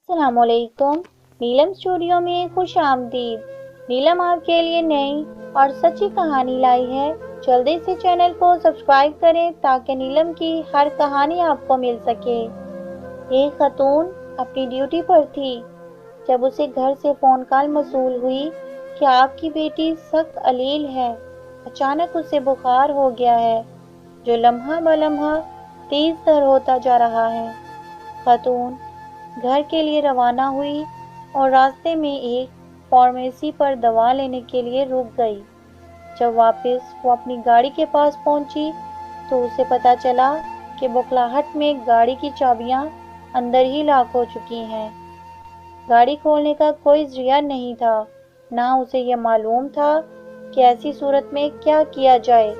السلام علیکم۔ نیلم اسٹوڈیو میں خوش آمدید۔ نیلم آپ کے لیے نئی اور سچی کہانی لائی ہے۔ جلدی سے چینل کو سبسکرائب کریں تاکہ نیلم کی ہر کہانی آپ کو مل سکے۔ ایک خاتون اپنی ڈیوٹی پر تھی جب اسے گھر سے فون کال موصول ہوئی کہ آپ کی بیٹی سخت علیل ہے، اچانک اسے بخار ہو گیا ہے جو لمحہ بہ لمحہ تیز تر ہوتا جا رہا ہے۔ خاتون گھر کے لیے روانہ ہوئی اور راستے میں ایک فارمیسی پر دوا لینے کے لیے رک گئی۔ جب واپس وہ اپنی گاڑی کے پاس پہنچی تو اسے پتہ چلا کہ بخلاہٹ میں گاڑی کی چابیاں اندر ہی لاک ہو چکی ہیں۔ گاڑی کھولنے کا کوئی ذریعہ نہیں تھا، نہ اسے یہ معلوم تھا کہ ایسی صورت میں کیا کیا جائے۔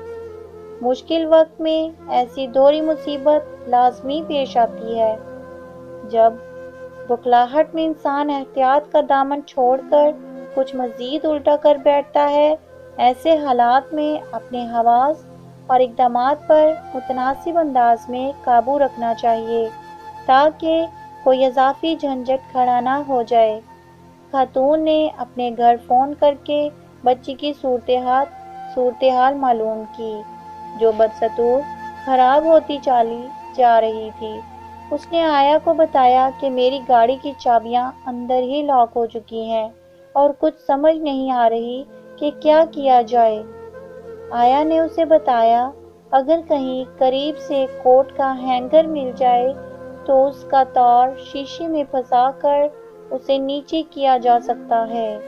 مشکل وقت میں ایسی دوہری مصیبت لازمی پیش آتی ہے۔ جب بخلاہٹ میں انسان احتیاط کا دامن چھوڑ کر کچھ مزید الٹا کر بیٹھتا ہے، ایسے حالات میں اپنے حواس اور اقدامات پر متناسب انداز میں قابو رکھنا چاہیے تاکہ کوئی اضافی جھنجٹ کھڑا نہ ہو جائے۔ خاتون نے اپنے گھر فون کر کے بچی کی صورتحال معلوم کی جو بدستور خراب ہوتی چلی جا رہی تھی۔ اس نے آیا کو بتایا کہ میری گاڑی کی چابیاں اندر ہی لاک ہو چکی ہیں اور کچھ سمجھ نہیں آ رہی کہ کیا کیا جائے۔ آیا نے اسے بتایا اگر کہیں قریب سے کوٹ کا ہینگر مل جائے تو اس کا تار شیشے میں پھنسا کر اسے نیچے کیا جا سکتا ہے۔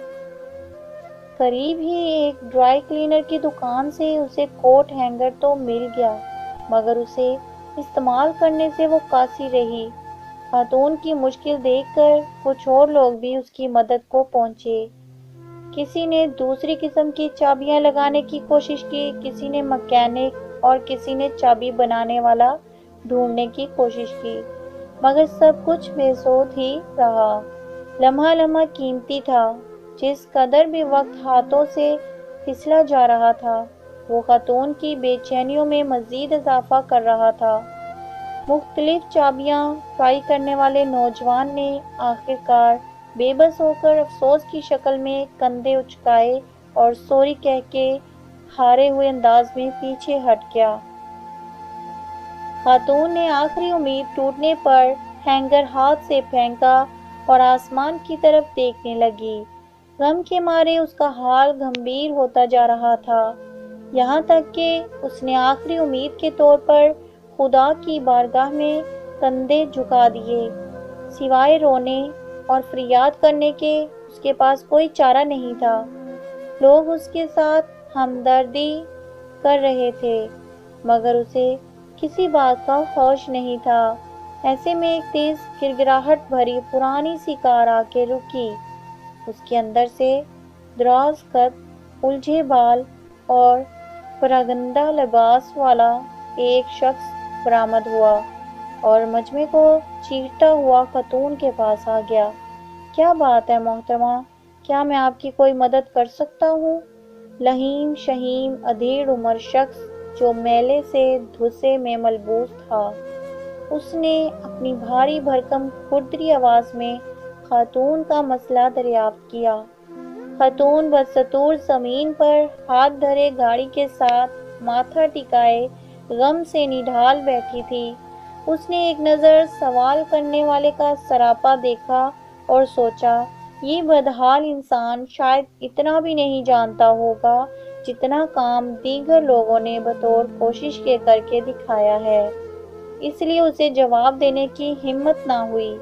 قریب ہی ایک ڈرائی کلینر کی دکان سے اسے کوٹ ہینگر تو مل گیا مگر اسے استعمال کرنے سے وہ قاصر رہی۔ خاتون کی مشکل دیکھ کر کچھ اور لوگ بھی اس کی مدد کو پہنچے۔ کسی نے دوسری قسم کی چابیاں لگانے کی کوشش کی، کسی نے مکینک اور کسی نے چابی بنانے والا ڈھونڈنے کی کوشش کی، مگر سب کچھ بے سود ہی رہا۔ لمحہ لمحہ قیمتی تھا۔ جس قدر بھی وقت ہاتھوں سے پھسلا جا رہا تھا وہ خاتون کی بے چینیوں میں مزید اضافہ کر رہا تھا۔ مختلف چابیاں ٹرائی کرنے والے نوجوان نے آخرکار بے بس ہو کر افسوس کی شکل میں کندھے اچکائے اور سوری کہہ کے ہارے ہوئے انداز میں پیچھے ہٹ گیا۔ خاتون نے آخری امید ٹوٹنے پر ہینگر ہاتھ سے پھینکا اور آسمان کی طرف دیکھنے لگی۔ غم کے مارے اس کا حال گمبھیر ہوتا جا رہا تھا، یہاں تک کہ اس نے آخری امید کے طور پر خدا کی بارگاہ میں کندھے جھکا دیے۔ سوائے رونے اور فریاد کرنے کے اس کے پاس کوئی چارہ نہیں تھا۔ لوگ اس کے ساتھ ہمدردی کر رہے تھے مگر اسے کسی بات کا ہوش نہیں تھا۔ ایسے میں ایک تیز گڑگڑاہٹ بھری پرانی سی کار آ کے رکی۔ اس کے اندر سے دراز قد، الجھے بال اور پراگندہ لباس والا ایک شخص برآمد ہوا اور مجمع کو چیرتا ہوا خاتون کے پاس آ گیا۔ کیا بات ہے محترمہ، کیا میں آپ کی کوئی مدد کر سکتا ہوں؟ لہیم شہیم ادھیڑ عمر شخص جو میلے سے دھسے میں ملبوس تھا، اس نے اپنی بھاری بھرکم کھردری آواز میں خاتون کا مسئلہ دریافت کیا۔ خاتون بدستور زمین پر ہاتھ دھرے گاڑی کے ساتھ ماتھا ٹکائے غم سے نڈھال بیٹھی تھی۔ اس نے ایک نظر سوال کرنے والے کا سراپا دیکھا اور سوچا یہ بدحال انسان شاید اتنا بھی نہیں جانتا ہوگا جتنا کام دیگر لوگوں نے بطور کوشش کے کر کے دکھایا ہے، اس لیے اسے جواب دینے کی ہمت نہ ہوئی۔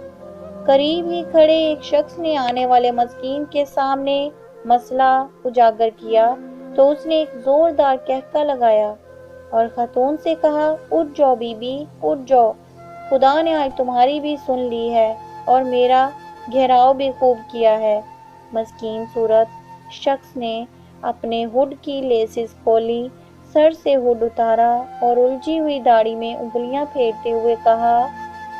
قریب ہی کھڑے ایک شخص نے آنے والے مسکین کے سامنے مسئلہ اجاگر کیا تو اس نے ایک زوردار قہقہ لگایا اور خاتون سے کہا اٹھ جاؤ بی بی، اٹھ جاؤ، خدا نے آج تمہاری بھی سن لی ہے اور میرا گھیراؤ بھی خوب کیا ہے۔ مسکین صورت شخص نے اپنے ہوڈ کی لیسز کھولی، سر سے ہوڈ اتارا اور الجھی ہوئی داڑھی میں انگلیاں پھیرتے ہوئے کہا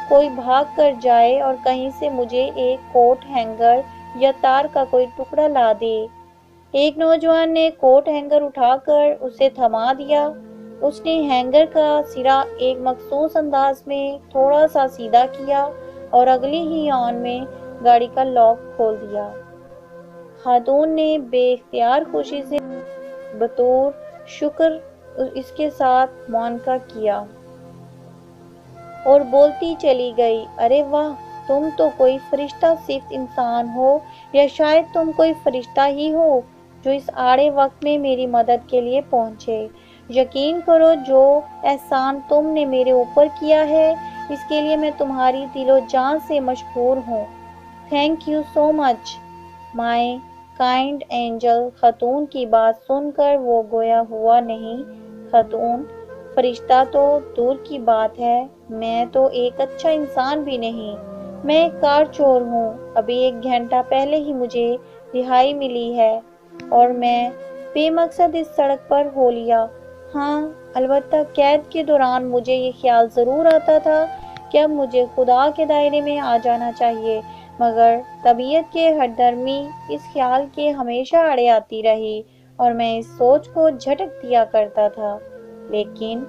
کوئی بھاگ کر جائے اور کہیں سے مجھے ایک کوٹ ہینگر یا تار کا کوئی ٹکڑا لا دے۔ ایک نوجوان نے کوٹ ہینگر اٹھا کر اسے تھما دیا۔ اس نے ہینگر کا سرا ایک مخصوص انداز میں تھوڑا سا سیدھا کیا اور اگلی ہی آن میں گاڑی کا لاک کھول دیا۔ خاتون نے بے اختیار خوشی سے بطور شکر اس کے ساتھ معانقہ کیا اور بولتی چلی گئی، ارے واہ، تم تو کوئی فرشتہ صفت انسان ہو، یا شاید تم کوئی فرشتہ ہی ہو جو اس آڑے وقت میں میری مدد کے لیے پہنچے۔ یقین کرو جو احسان تم نے میرے اوپر کیا ہے اس کے لیے میں تمہاری دل و جان سے مشکور ہوں۔ Thank you so much my kind angel. خاتون کی بات سن کر وہ گویا ہوا نہیں۔ خاتون، فرشتہ تو دور کی بات ہے، میں تو ایک اچھا انسان بھی نہیں، میں ایک کار چور ہوں۔ ابھی 1 گھنٹہ پہلے ہی مجھے رہائی ملی ہے اور میں بے مقصد اس سڑک پر ہو لیا۔ ہاں، البتہ قید کے دوران مجھے یہ خیال ضرور آتا تھا کہ اب مجھے خدا کے دائرے میں آ جانا چاہیے، مگر طبیعت کے ہردرمی اس خیال کے ہمیشہ آڑے آتی رہی اور میں اس سوچ کو جھٹک دیا کرتا تھا۔ لیکن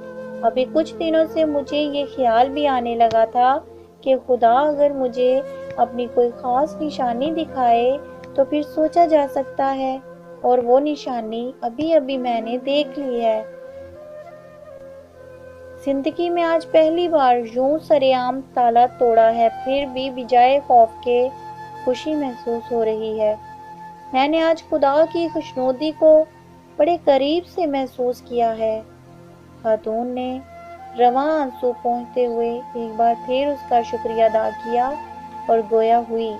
ابھی کچھ دنوں سے مجھے یہ خیال بھی آنے لگا تھا کہ خدا اگر مجھے اپنی کوئی خاص نشانی دکھائے تو پھر سوچا جا سکتا ہے، اور وہ نشانی ابھی میں نے دیکھ لی ہے۔ زندگی میں آج پہلی بار یوں سرعام تالا توڑا ہے، پھر بھی بجائے خوف کے خوشی محسوس ہو رہی ہے۔ میں نے آج خدا کی خوشنودی کو بڑے قریب سے محسوس کیا ہے۔ خاتون نے رواں آنسو پونچھتے ہوئے ایک بار پھر اس کا شکریہ ادا کیا اور گویا ہوئی،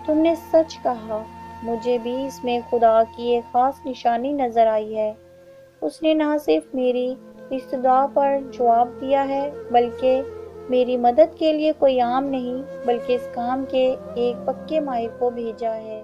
تم نے سچ کہا، مجھے بھی اس میں خدا کی ایک خاص نشانی نظر آئی ہے۔ اس نے نہ صرف میری اس دعا پر جواب دیا ہے بلکہ میری مدد کے لیے کوئی عام نہیں بلکہ اس کام کے ایک پکے ماہر کو بھیجا ہے۔